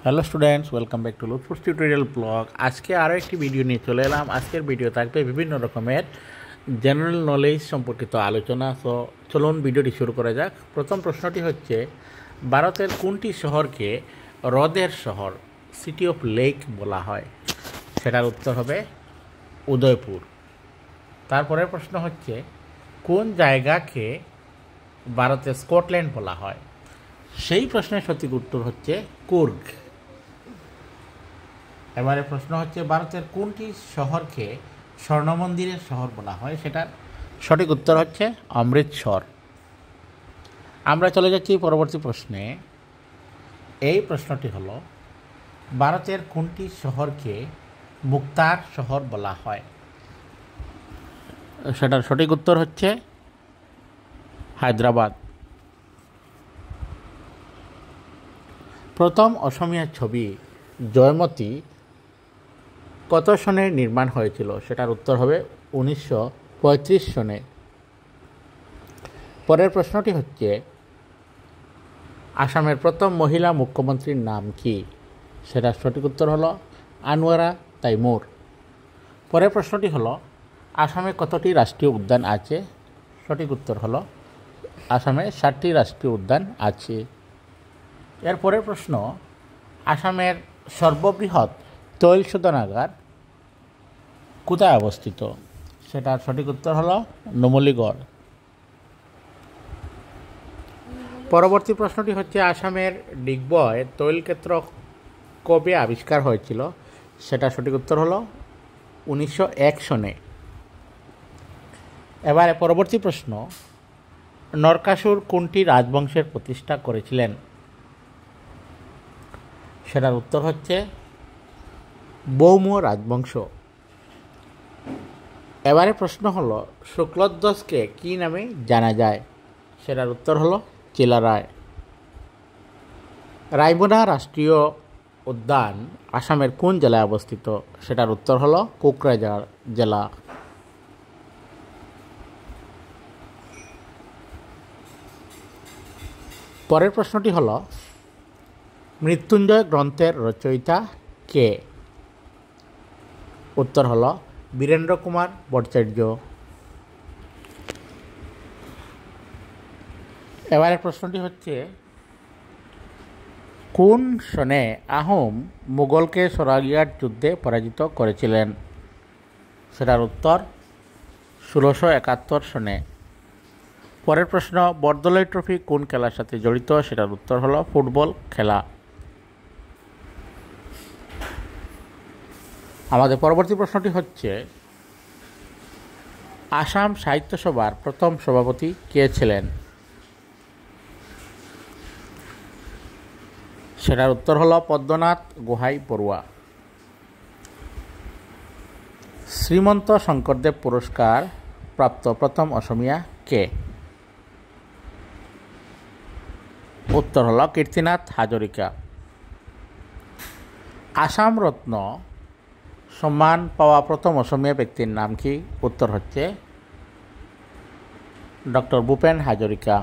Hello students, welcome back to লুৎফুস tutorial blog. আজকে আরও একটি ভিডিও নিয়ে চলে এলাম। আজকের ভিডিও থাকবে বিভিন্ন রকমের জেনারেল নলেজ সম্পর্কিত আলোচনা। তো চলুন ভিডিওটি শুরু করা যাক। প্রথম প্রশ্নটি হচ্ছে, ভারতের কোনটি শহরকে হ্রদের শহর, সিটি অফ লেক বলা হয়? সেটার উত্তর হবে উদয়পুর। তারপরের প্রশ্ন হচ্ছে, কোন জায়গাকে ভারতের স্কটল্যান্ড বলা হয়? সেই প্রশ্নের সঠিক উত্তর হচ্ছে কুর্গ। এবারে প্রশ্ন হচ্ছে, ভারতের কোনটি শহরকে স্বর্ণ মন্দিরের শহর বলা হয়? সেটার সঠিক উত্তর হচ্ছে অমৃতসর। আমরা চলে যাচ্ছি পরবর্তী প্রশ্নে। এই প্রশ্নটি হলো, ভারতের কোনটি শহরকে মুক্তার শহর বলা হয়? সেটার সঠিক উত্তর হচ্ছে হায়দ্রাবাদ। প্রথম অসমীয়া ছবি জয়মতী কত সনে নির্মাণ হয়েছিল? সেটার উত্তর হবে 1935 সনে। পরের প্রশ্নটি হচ্ছে, আসামের প্রথম মহিলা মুখ্যমন্ত্রীর নাম কি? সেটার সঠিক উত্তর হলো আনোয়ারা তাইমুর। পরের প্রশ্নটি হলো, আসামে কতটি রাষ্ট্রীয় উদ্যান আছে? সঠিক উত্তর হলো আসামে 7টি রাষ্ট্রীয় উদ্যান আছে। এর পরের প্রশ্ন, আসামের সর্ববৃহৎ তৈল শোধনাগার কোথায় অবস্থিত? সেটার সঠিক উত্তর হলো নুমলীগড়। পরবর্তী প্রশ্নটি হচ্ছে, আসামের ডিগবয় তৈলক্ষেত্র কবে আবিষ্কার হয়েছিল? সেটার সঠিক উত্তর হলো 1901 সনে। এবারে পরবর্তী প্রশ্ন, নরকাসুর কোনটি রাজবংশের প্রতিষ্ঠা করেছিলেন? সেটার উত্তর হচ্ছে বৌম রাজবংশ। এবারে প্রশ্ন হলো, শুক্লধ্বজকে কী নামে জানা যায়? সেটার উত্তর হলো চিলারায়। রায়মনা রাষ্ট্রীয় উদ্যান আসামের কোন জেলায় অবস্থিত? সেটার উত্তর হলো কোকরাঝাড় জেলা। পরের প্রশ্নটি হলো, মৃত্যুঞ্জয় গ্রন্থের রচয়িতা কে? উত্তর হলো বীরেন্দ্র কুমার ভট্টাচার্য। এবারে প্রশ্নটি হচ্ছে, কোন সনে আহোম মুঘলকে সরাইঘাট যুদ্ধে পরাজিত করেছিলেন? সেটার উত্তর 1671 সনে। পরের প্রশ্ন, বরদলৈ ট্রফি কোন খেলার সাথে জড়িত? সেটার উত্তর হলো ফুটবল খেলা। আমাদের পরবর্তী প্রশ্নটি হচ্ছে, আসাম সাহিত্য সভার প্রথম সভাপতি কে ছিলেন? সেটার উত্তর হলো পদ্মনাথ গোহাই বড়ুয়া। শ্রীমন্ত শঙ্করদেব পুরস্কার প্রাপ্ত প্রথম অসমীয়া কে? উত্তর হলো কীর্তিনাথ হাজরিকা। আসাম রত্ন সম্মান পাওয়া প্রথম অসমীয়া ব্যক্তির নাম কি? উত্তর হচ্ছে ডক্টর ভূপেন হাজরিকা।